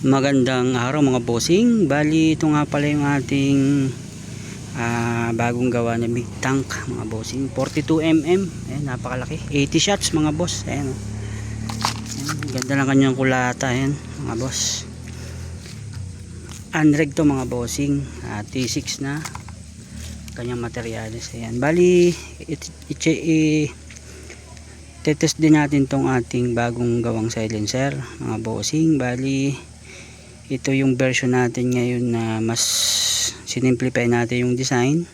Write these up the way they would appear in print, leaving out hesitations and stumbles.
Magandang araw mga bossing. Bali ito nga pala yung ating bagong gawa na big tank mga bossing, 42mm. Ayan, napakalaki, 80 shots mga boss. Ayan, ayan, ganda ng kanyang kulata. Ayan mga boss, unreg to mga bossing, T6 na kanyang materyales. Ayan, bali tetest din natin tong ating bagong gawang silencer mga bossing. Bali ito yung version natin ngayon na mas sinimplify natin yung design.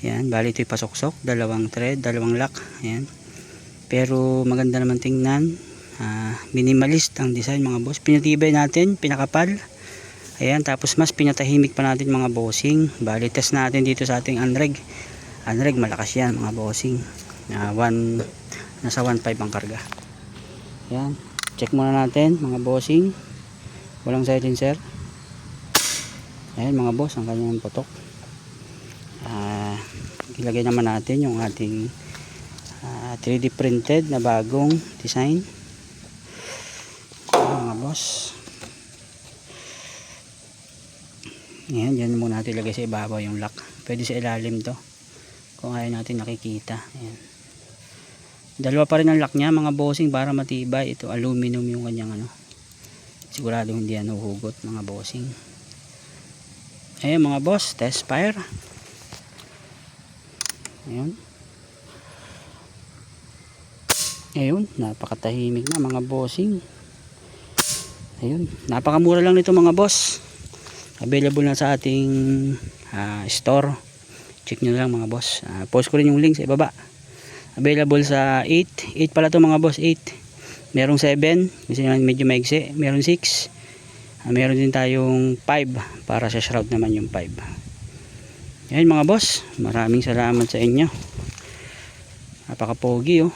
Ayan, bali ito'y pasoksok, dalawang thread, dalawang lock. Ayan, pero maganda naman tingnan. Minimalist ang design mga boss. Pinatibay natin, pinakapal. Ayan, tapos mas pinatahimik pa natin mga bossing. Bali test natin dito sa ating unreg. Unreg malakas yan mga bossing. Nasa 1.5 ang karga. Ayan, check muna natin mga bossing. Walang silencer. Ayan mga boss, ang kanyang putok. Ilagay naman natin yung ating 3D printed na bagong design. Ayan mga boss. Ayan, dyan muna natin ilagay sa ibabaw yung lock. Pwede sa ilalim to kung ayaw natin nakikita. Ayan, dalawa pa rin ang lock nya mga bossing para matibay. Ito aluminum yung kanyang sigurado hindi yan uhugot mga bossing. Ayan mga boss, test fire. Ayun, napakatahimik na mga bossing. Ayun, napakamura lang nito mga boss. Available na sa ating store. Check nyo lang mga boss. Post ko rin yung link sa ibaba. Available sa 8 pala to mga boss, 8. Merong 7, kasi medyo maigsi. Meron 6. Meron din tayong 5 para sa shroud naman yung 5. Ayan mga boss, maraming salamat sa inyo. Napaka pogi oh.